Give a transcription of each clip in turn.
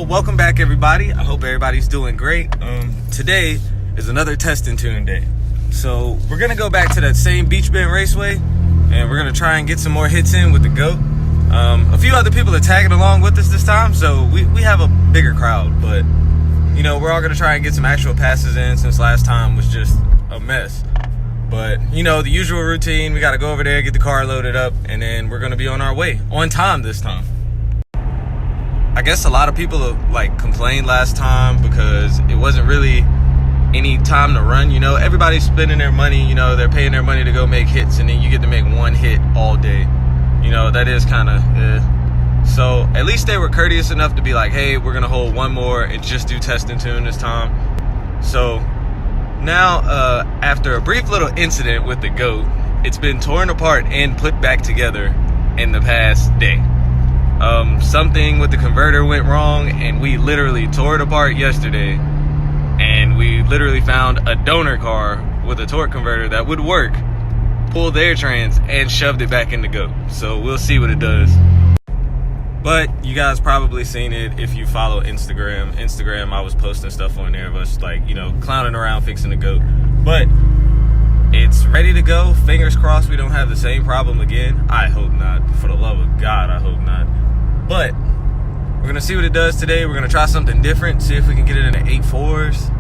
welcome back everybody. I hope everybody's doing great. Today is another test and tune day. So we're gonna go back to that same Beach Bend Raceway and we're gonna try and get some more hits in with the GOAT. A few other people are tagging along with us this time, so we have a bigger crowd, but you know, we're all gonna try and get some actual passes in since last time was just a mess. But you know, the usual routine, we gotta go over there, get the car loaded up, and then we're gonna be on our way, on time this time. I guess a lot of people like complained last time because it wasn't really any time to run. You know, everybody's spending their money, you know, they're paying their money to go make hits, and then you get to make one hit all day. You know, that is kind of So at least they were courteous enough to be like, hey, we're gonna hold one more and just do test and tune this time. So now, after a brief little incident with the GOAT, it's been torn apart and put back together in the past day. Something with the converter went wrong, and we literally tore it apart yesterday, and we literally found a donor car with a torque converter that would work, pulled their trans, and shoved it back in the GOAT. So we'll see what it does. But you guys probably seen it if you follow Instagram. I was posting stuff on there of us, like, you know, clowning around fixing the GOAT. But it's ready to go. Fingers crossed we don't have the same problem again. I hope not. For the love of God, I hope not. But we're gonna see what it does today. We're gonna try something different, see if we can get it in the 8.4s,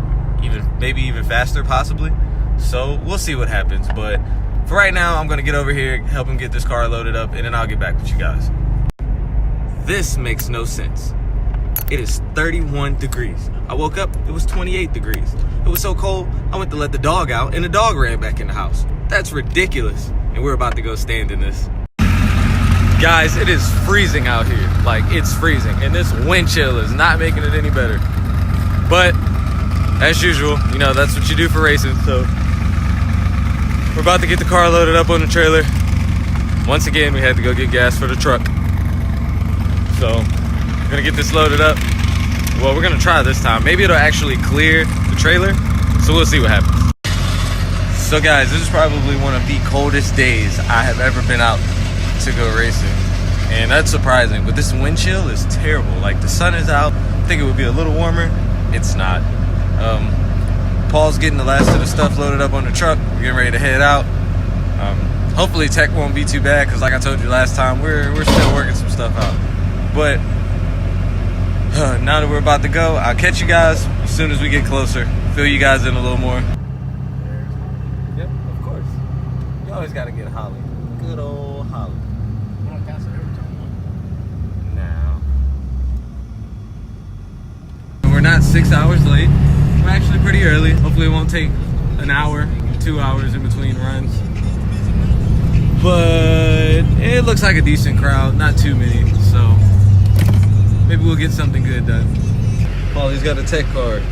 maybe even faster possibly. So we'll see what happens. But for right now, I'm gonna get over here, help him get this car loaded up, and then I'll get back with you guys. This makes no sense. It is 31 degrees. I woke up, it was 28 degrees. It was so cold, I went to let the dog out, and the dog ran back in the house. That's ridiculous. And we're about to go stand in this. Guys, it is freezing out here. Like, it's freezing. And this wind chill is not making it any better. But, as usual, you know, that's what you do for racing. So, we're about to get the car loaded up on the trailer. Once again, we had to go get gas for the truck. So, we're gonna get this loaded up. Well, we're gonna try this time. Maybe it'll actually clear the trailer. So, we'll see what happens. So, guys, this is probably one of the coldest days I have ever been out to go racing, and that's surprising, but this wind chill is terrible. Like, the sun is out. I think it would be a little warmer. It's not. Paul's getting the last of the stuff loaded up on the truck. We're getting ready to head out. Hopefully tech won't be too bad, because like I told you last time, we're still working some stuff out. But now that we're about to go, I'll catch you guys as soon as we get closer, fill you guys in a little more. Yep, of course. You always got to get Holly. Good old Holly. We're not 6 hours late. We're actually pretty early. Hopefully it won't take an hour, 2 hours in between runs. But it looks like a decent crowd, not too many, so maybe we'll get something good done. Paulie's got a tech card.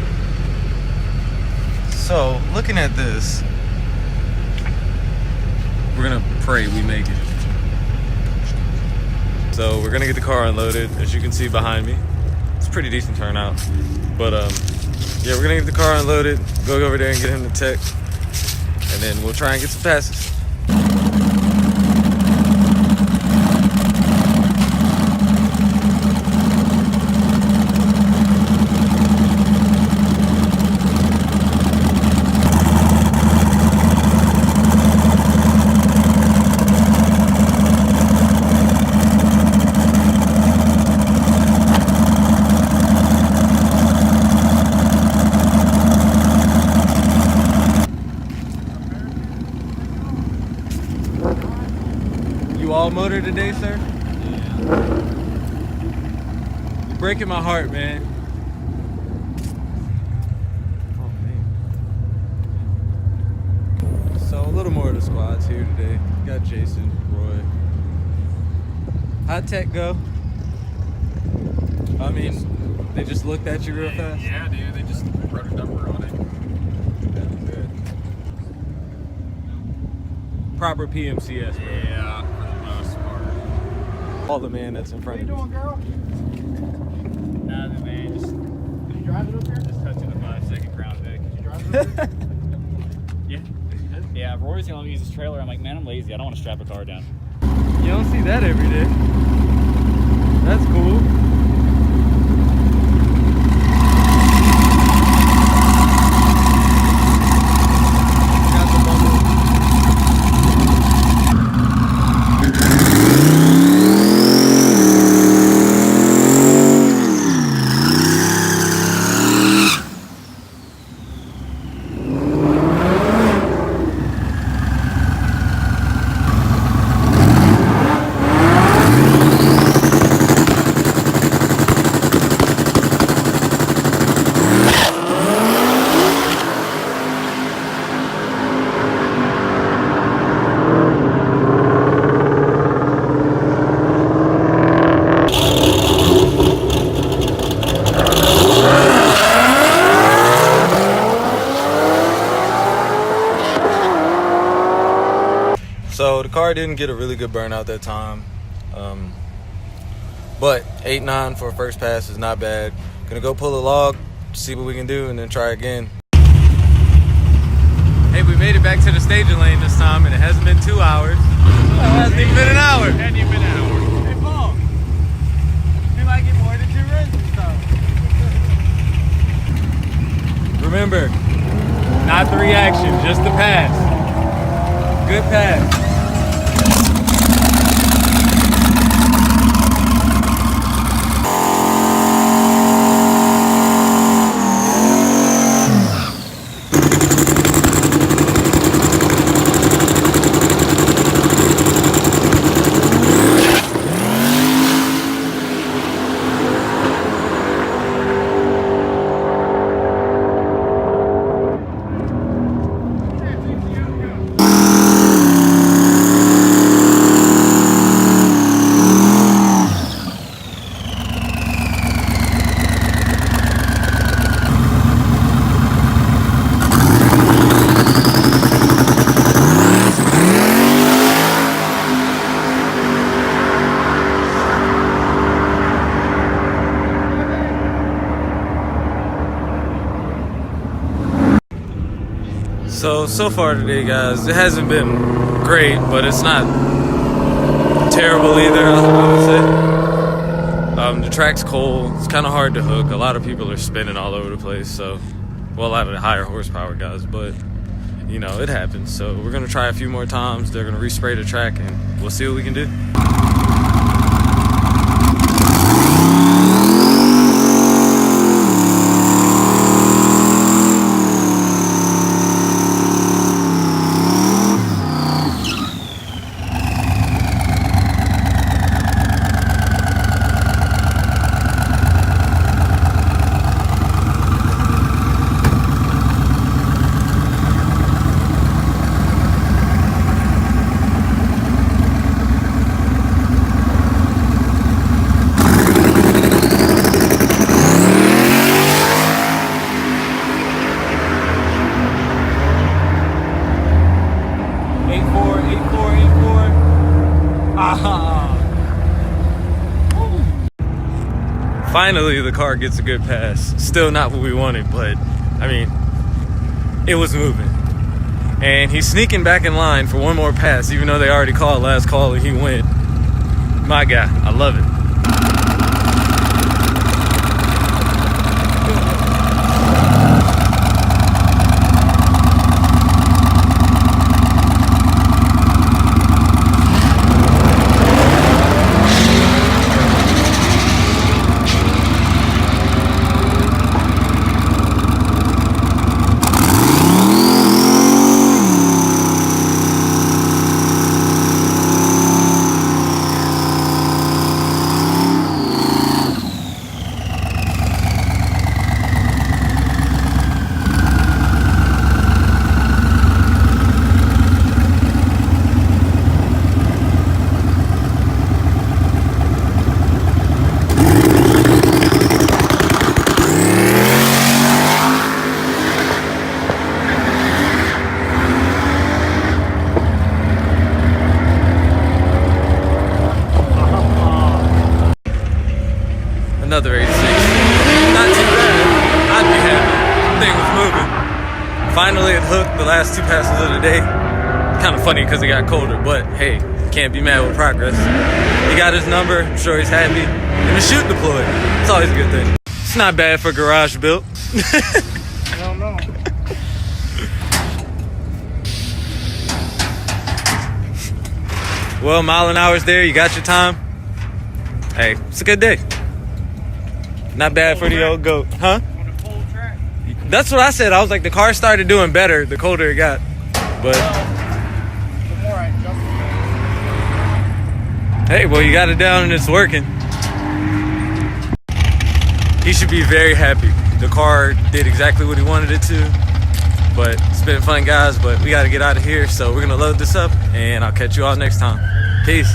So, looking at this, we're gonna pray we make it. So we're gonna get the car unloaded, as you can see behind me. It's a pretty decent turnout. But yeah, we're gonna get the car unloaded, go over there and get him the tech, and then we'll try and get some passes. All motor today, sir? Yeah. You're breaking my heart, man. Oh, man. So a little more of the squad's here today. Got Jason, Roy. How'd tech go? I mean, they just looked at you real fast? Yeah, dude. They just wrote a number on it. That's good. Proper PMCS, bro. Yeah. All the man that's in front of you. What are you doing, girl? Nothing, man. Just, did you drive it up here? Just touching the 5-second crown deck. Did you drive it up here? Yeah. Yeah, Rory's gonna let me use his trailer. I'm like, man, I'm lazy. I don't want to strap a car down. You don't see that every day. That's cool. So the car didn't get a really good burnout that time. But 8.9 for a first pass is not bad. Gonna go pull a log, see what we can do, and then try again. Hey, we made it back to the staging lane this time, and it hasn't been 2 hours. It hasn't even been an hour. It hasn't even been an hour. Hey, Paul, we might get more than 2 runs this time. Remember, not the reaction, just the pass. Good pass. So far today, guys, it hasn't been great, but it's not terrible either, I would say. The track's cold. It's kind of hard to hook. A lot of people are spinning all over the place, so, well, a lot of the higher horsepower guys, but, you know, it happens. So we're going to try a few more times. They're going to respray the track, and we'll see what we can do. Finally, the car gets a good pass. Still not what we wanted, but I mean, it was moving. And he's sneaking back in line for one more pass, even though they already called last call and he went. My guy, I love it. Another 86. Not too bad. I'd be happy. Thing was moving. Finally, it hooked the last 2 passes of the day. Kind of funny because it got colder, but hey, can't be mad with progress. He got his number. I'm sure he's happy. And the chute deployed. It's always a good thing. It's not bad for garage built. Hell no. Well, mile an hour's there. You got your time. Hey, it's a good day. Not bad for the old goat. Huh? On a cold track. That's what I said. I was like, the car started doing better the colder it got. But The more I adjust. hey, well, you got it down and it's working. He should be very happy. The car did exactly what he wanted it to. But it's been fun, guys. But we got to get out of here. So we're going to load this up and I'll catch you all next time. Peace.